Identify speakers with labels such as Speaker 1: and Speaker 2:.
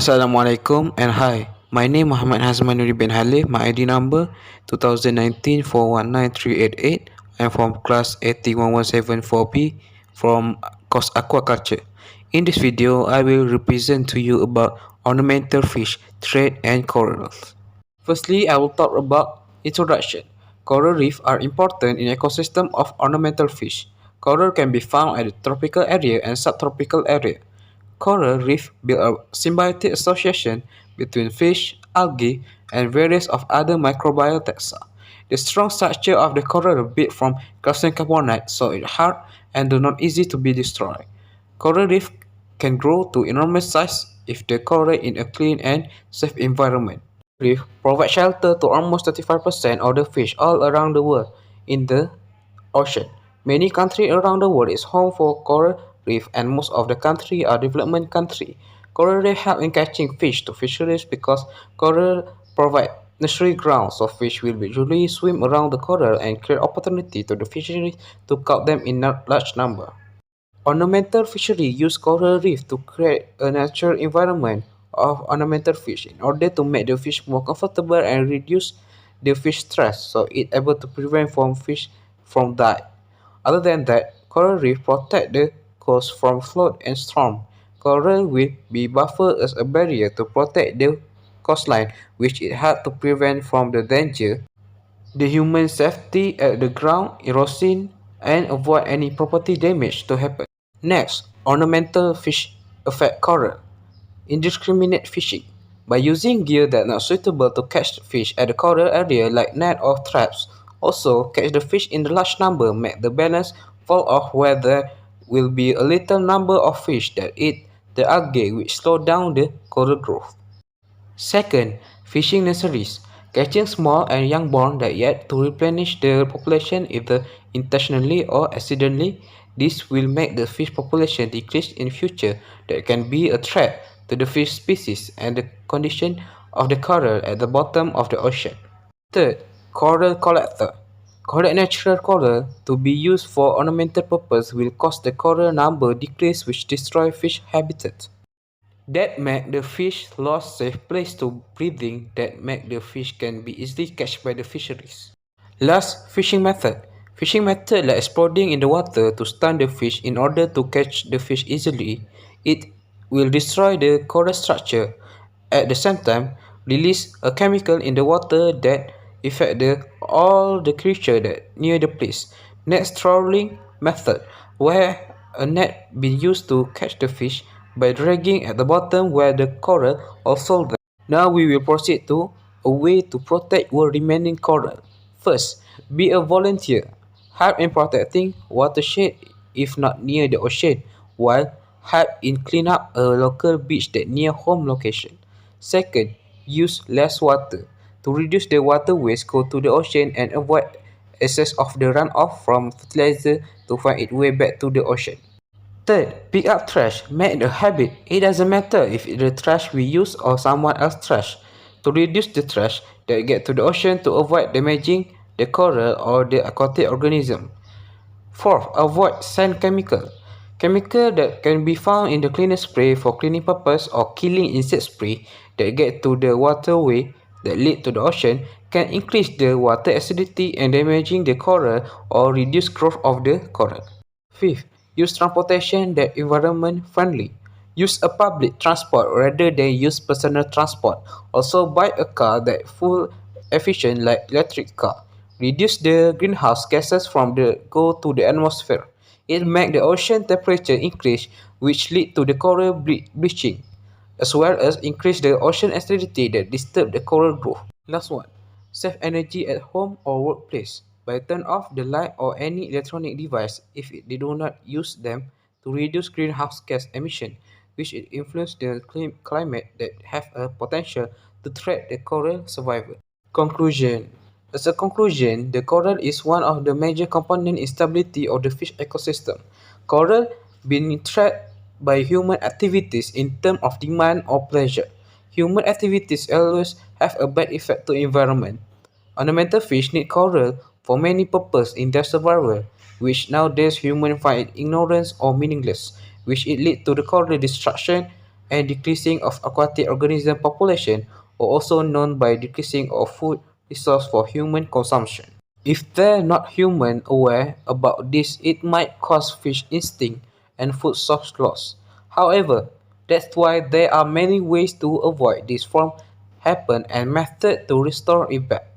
Speaker 1: Assalamualaikum and hi. My name Muhammad Hazmanuri bin Halif. My ID number 2019-419388. I'm from class 81174B from course Aquaculture. In this video, I will represent to you about ornamental fish, thread and corals. Firstly, I will talk about introduction. Coral reefs are important in ecosystem of ornamental fish. Coral can be found at the tropical area and subtropical area. Coral reef build a symbiotic association between fish, algae, and various of other microbial taxa. The strong structure of the coral built from calcium carbonate, so it's hard and do not easy to be destroyed. Coral reef can grow to enormous size if they coral in a clean and safe environment. Reef provide shelter to almost 35% of the fish all around the world in the ocean. Many countries around the world is home for coral reef and most of the countries are development countries. Coral reef help in catching fish to fisheries because coral provide nursery ground so fish will usually swim around the coral and create opportunity to the fisheries to caught them in large number. Ornamental fishery use coral reef to create a natural environment of ornamental fish in order to make the fish more comfortable and reduce the fish stress so it able to prevent from fish from die. Other than that, coral reef protect the coast from flood and storm. Coral will be buffered as a barrier to protect the coastline, which it help to prevent from the danger the human safety at the ground, erosion, and avoid any property damage to happen. Next, ornamental fish affect coral. Indiscriminate fishing. By using gear that not suitable to catch fish at the coral area like net or traps, also catch the fish in the large number make the balance fall off where there will be a little number of fish that eat the algae which slow down the coral growth. Second, fishing nurseries. Catching small and young-born that yet to replenish the population either intentionally or accidentally. This will make the fish population decrease in future that can be a threat to the fish species and the condition of the coral at the bottom of the ocean. Third, coral collector. Collect natural coral to be used for ornamental purpose will cause the coral number decrease which destroy fish habitat. That make the fish lost safe place to breeding that make the fish can be easily catched by the fisheries. Last, fishing method. Fishing method like exploding in the water to stun the fish in order to catch the fish easily. It will destroy the coral structure. At the same time, release a chemical in the water that affect all the creature that near the place. Net trawling method, where a net be used to catch the fish by dragging at the bottom where the coral or sold. Now we will proceed to a way to protect your remaining coral. First, be a volunteer. Help in protecting watershed if not near the ocean, while help in clean up a local beach that near home location. Second, use less water. To reduce the water waste go to the ocean and avoid excess of the runoff from fertilizer to find its way back to the ocean. Third, pick up trash. Make the habit. It doesn't matter if it's the trash we use or someone else's trash. To reduce the trash that get to the ocean to avoid damaging the coral or the aquatic organism. Fourth, avoid sand chemical. Chemical that can be found in the cleaner spray for cleaning purpose or killing insect spray that get to the waterway that lead to the ocean can increase the water acidity and damaging the coral or reduce growth of the coral. Fifth, use transportation that environment friendly. Use a public transport rather than use personal transport. Also buy a car that full efficient like electric car. Reduce the greenhouse gases from the go to the atmosphere. It make the ocean temperature increase which lead to the coral bleaching as well as increase the ocean acidity that disturb the coral growth. Last one, save energy at home or workplace. By turn off the light or any electronic device if they do not use them to reduce greenhouse gas emission, which it influence the climate that have a potential to threat the coral survival. Conclusion. As a conclusion, the coral is one of the major components in stability of the fish ecosystem. Coral being threatened by human activities in terms of demand or pleasure. Human activities always have a bad effect to environment. Ornamental fish need coral for many purposes in their survival, which nowadays humans find ignorance or meaningless, which it lead to the coral destruction and decreasing of aquatic organism population, or also known by decreasing of food resource for human consumption. If they're not human aware about this, it might cause fish instinct and food source loss. However, that's why there are many ways to avoid this from happen and method to restore it back.